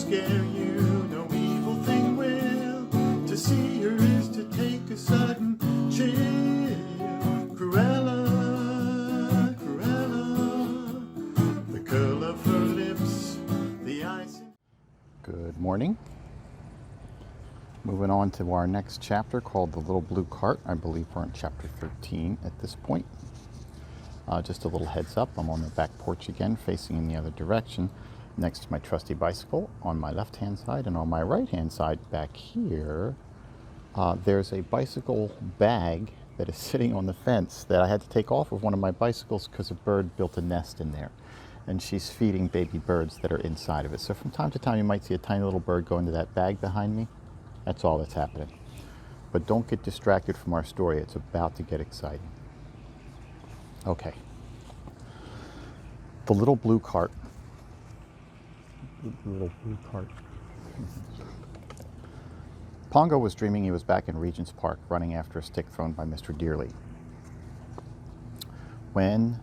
scare you, no evil thing will. To see her is to take a sudden chill. Cruella, Cruella, the curl of her lips, the ice. Good morning. Moving on to our next chapter called The Little Blue Cart. I believe we're in chapter 13 at this point. Just a little heads up, I'm on the back porch again, facing in the other direction, next to my trusty bicycle on my left-hand side, and on my right-hand side back here, there's a bicycle bag that is sitting on the fence that I had to take off of one of my bicycles because a bird built a nest in there, and she's feeding baby birds that are inside of it. So from time to time you might see a tiny little bird go into that bag behind me. That's all that's happening. But don't get distracted from our story. It's about to get exciting. Okay. The Little Blue Cart. The Little Blue Cart. Pongo was dreaming he was back in Regent's Park, running after a stick thrown by Mr. Dearly, when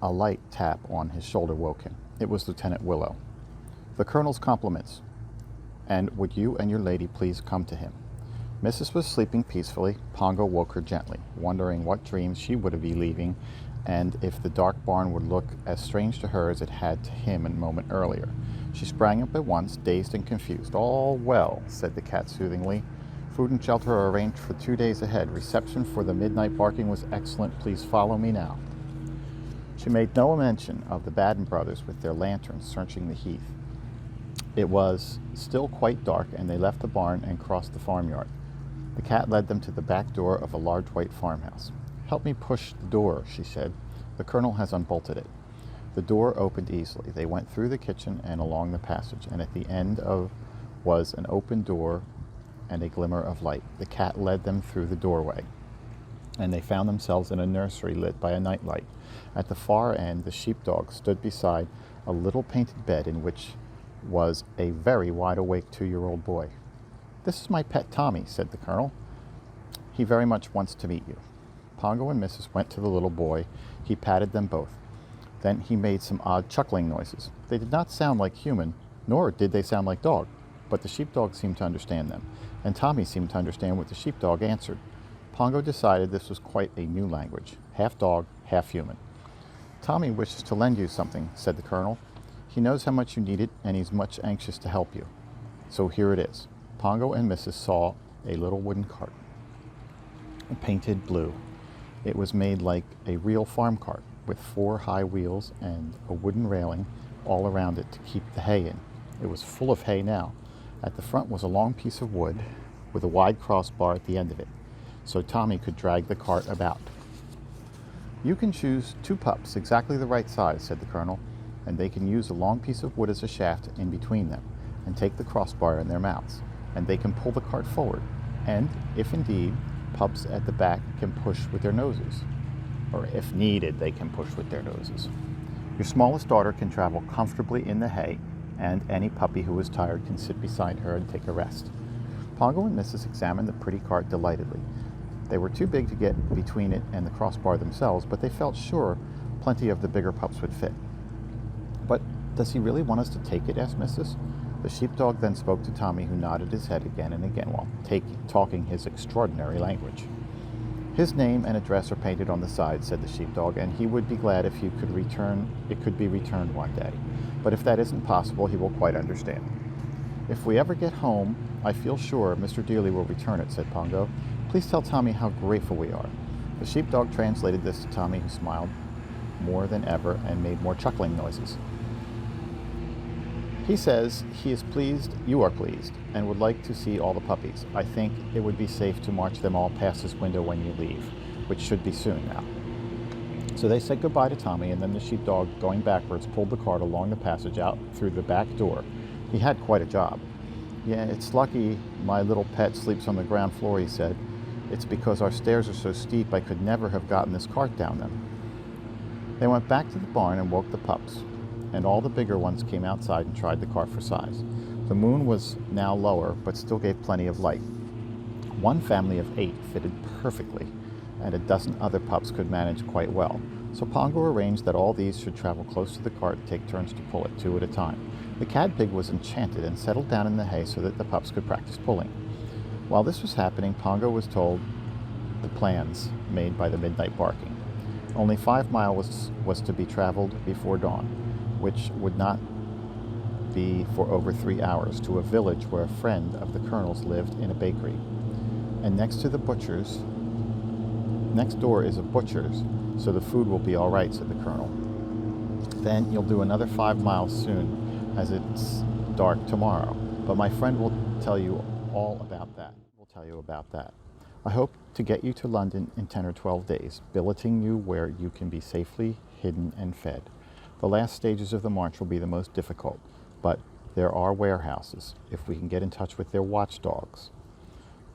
a light tap on his shoulder woke him. It was Lieutenant Willow. "The Colonel's compliments, and would you and your lady please come to him?" Mrs. was sleeping peacefully. Pongo woke her gently, wondering what dreams she would be leaving, and if the dark barn would look as strange to her as it had to him a moment earlier. She sprang up at once, dazed and confused. "All well," said the cat soothingly. "Food and shelter are arranged for 2 days ahead. Reception for the midnight barking was excellent. Please follow me now." She made no mention of the Baden brothers with their lanterns searching the heath. It was still quite dark, and they left the barn and crossed the farmyard. The cat led them to the back door of a large white farmhouse. "Help me push the door," she said. "The Colonel has unbolted it." The door opened easily. They went through the kitchen and along the passage, and at the end was an open door and a glimmer of light. The cat led them through the doorway, and they found themselves in a nursery lit by a nightlight. At the far end, the sheepdog stood beside a little painted bed in which was a very wide-awake 2-year-old boy. "This is my pet Tommy," said the Colonel. "He very much wants to meet you." Pongo and Mrs. went to the little boy. He patted them both. Then he made some odd chuckling noises. They did not sound like human, nor did they sound like dog, but the sheepdog seemed to understand them, and Tommy seemed to understand what the sheepdog answered. Pongo decided this was quite a new language, half dog, half human. "Tommy wishes to lend you something," said the Colonel. "He knows how much you need it, and he's much anxious to help you. So here it is." Pongo and Mrs. saw a little wooden cart, painted blue. It was made like a real farm cart, with 4 high wheels and a wooden railing all around it to keep the hay in. It was full of hay now. At the front was a long piece of wood with a wide crossbar at the end of it, so Tommy could drag the cart about. "You can choose 2 pups, exactly the right size," said the Colonel, "and they can use a long piece of wood as a shaft in between them, and take the crossbar in their mouths, and they can pull the cart forward, and, if indeed, pups at the back can push with their noses. Or if needed, they can push with their noses. Your smallest daughter can travel comfortably in the hay, and any puppy who is tired can sit beside her and take a rest." Pongo and Mrs. examined the pretty cart delightedly. They were too big to get between it and the crossbar themselves, but they felt sure plenty of the bigger pups would fit. "But does he really want us to take it?" asked Mrs. The sheepdog then spoke to Tommy, who nodded his head again and again while talking his extraordinary language. "His name and address are painted on the side," said the sheepdog, "and he would be glad if it could be returned one day. But if that isn't possible, he will quite understand." "If we ever get home, I feel sure Mr. Dearly will return it," said Pongo. "Please tell Tommy how grateful we are." The sheepdog translated this to Tommy, who smiled more than ever and made more chuckling noises. "He says he is pleased you are pleased, and would like to see all the puppies. I think it would be safe to march them all past his window when you leave, which should be soon now." So they said goodbye to Tommy, and then the sheepdog, going backwards, pulled the cart along the passage out through the back door. He had quite a job. "Yeah, it's lucky my little pet sleeps on the ground floor," he said. "It's because our stairs are so steep I could never have gotten this cart down them." They went back to the barn and woke the pups, and all the bigger ones came outside and tried the cart for size. The moon was now lower, but still gave plenty of light. One family of 8 fitted perfectly, and a dozen other pups could manage quite well. So Pongo arranged that all these should travel close to the cart and take turns to pull it 2 at a time. The cad pig was enchanted and settled down in the hay so that the pups could practice pulling. While this was happening, Pongo was told the plans made by the midnight barking. Only 5 miles was to be traveled before dawn, which would not be for over 3 hours, to a village where a friend of the colonel's lived in a bakery. And next door is a butcher's, so the food will be all right, said the colonel. Then you'll do another 5 miles soon, as it's dark tomorrow. But my friend will tell you all about that. I hope to get you to London in 10 or 12 days, billeting you where you can be safely hidden and fed. The last stages of the march will be the most difficult, but there are warehouses, if we can get in touch with their watchdogs.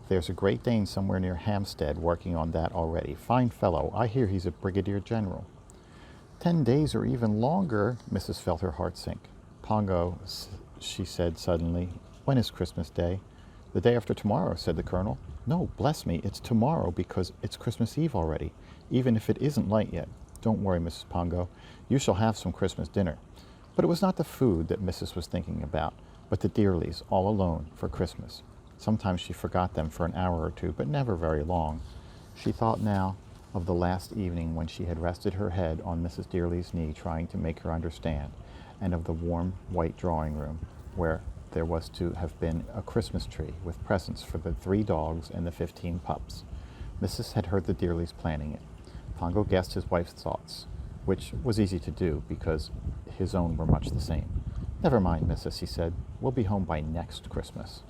There's a Great Dane somewhere near Hampstead working on that already. Fine fellow. I hear he's a brigadier general. 10 days or even longer. Mrs. felt her heart sink. Pongo, she said suddenly, when is Christmas Day? The day after tomorrow, said the colonel. No, bless me, it's tomorrow because it's Christmas Eve already, even if it isn't light yet. Don't worry, Mrs. Pongo. You shall have some Christmas dinner. But it was not the food that Mrs. was thinking about, but the Dearleys, all alone for Christmas. Sometimes she forgot them for an hour or two, but never very long. She thought now of the last evening when she had rested her head on Mrs. Dearley's knee, trying to make her understand, and of the warm white drawing room where there was to have been a Christmas tree with presents for the 3 dogs and the 15 pups. Mrs. had heard the Dearleys planning it. Pongo guessed his wife's thoughts, which was easy to do because his own were much the same. Never mind, Mrs., he said. We'll be home by next Christmas.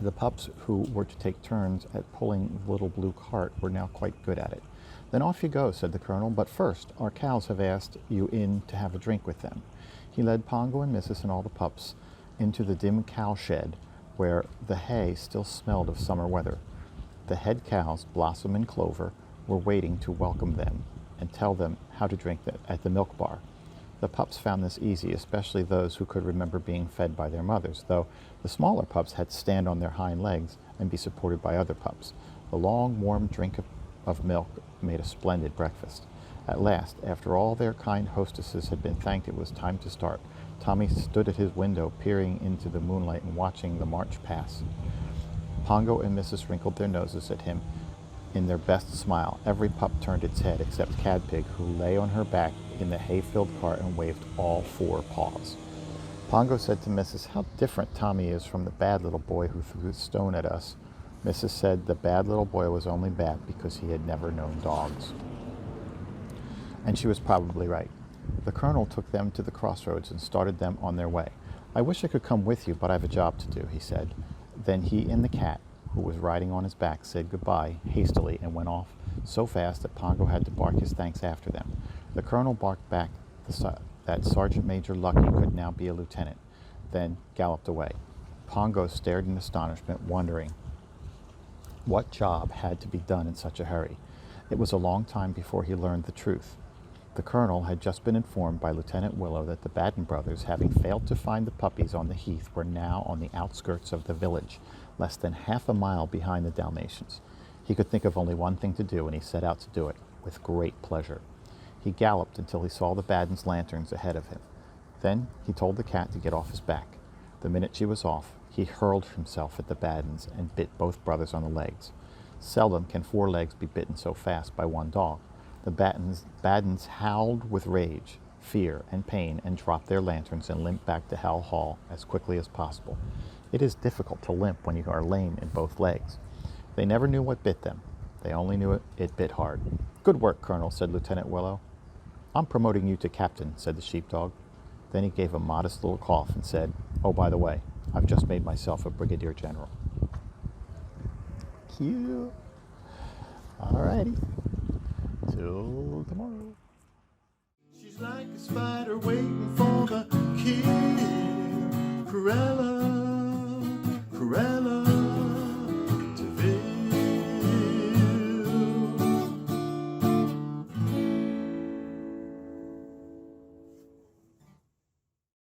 The pups, who were to take turns at pulling the little blue cart, were now quite good at it. Then off you go, said the colonel, but first, our cows have asked you in to have a drink with them. He led Pongo and Mrs. and all the pups into the dim cow shed, where the hay still smelled of summer weather. The head cows, Blossom and Clover, were waiting to welcome them and tell them how to drink at the milk bar. The pups found this easy, especially those who could remember being fed by their mothers, though the smaller pups had to stand on their hind legs and be supported by other pups. The long, warm drink of milk made a splendid breakfast. At last, after all their kind hostesses had been thanked, it was time to start. Tommy stood at his window, peering into the moonlight and watching the march pass. Pongo and Mrs. wrinkled their noses at him in their best smile. Every pup turned its head except Cadpig, who lay on her back in the hay-filled cart and waved all 4 paws. Pongo said to Mrs., how different Tommy is from the bad little boy who threw a stone at us. Mrs. said the bad little boy was only bad because he had never known dogs. And she was probably right. The colonel took them to the crossroads and started them on their way. I wish I could come with you, but I have a job to do, he said. Then he and the cat, who was riding on his back, said goodbye hastily and went off so fast that Pongo had to bark his thanks after them. The colonel barked back that Sergeant Major Lucky could now be a lieutenant, then galloped away. Pongo stared in astonishment, wondering what job had to be done in such a hurry. It was a long time before he learned the truth. The colonel had just been informed by Lieutenant Willow that the Batten brothers, having failed to find the puppies on the heath, were now on the outskirts of the village, less than half a mile behind the Dalmatians. He could think of only one thing to do, and he set out to do it with great pleasure. He galloped until he saw the Battens' lanterns ahead of him. Then he told the cat to get off his back. The minute she was off, he hurled himself at the Battens and bit both brothers on the legs. Seldom can 4 legs be bitten so fast by one dog. The Battens howled with rage, fear, and pain, and dropped their lanterns and limped back to Hell Hall as quickly as possible. It is difficult to limp when you are lame in both legs. They never knew what bit them. They only knew it bit hard. Good work, Colonel, said Lieutenant Willow. I'm promoting you to captain, said the sheepdog. Then he gave a modest little cough and said, oh, by the way, I've just made myself a brigadier general. Cute. All righty. Till tomorrow. She's like a spider waiting for the kill. Cruella.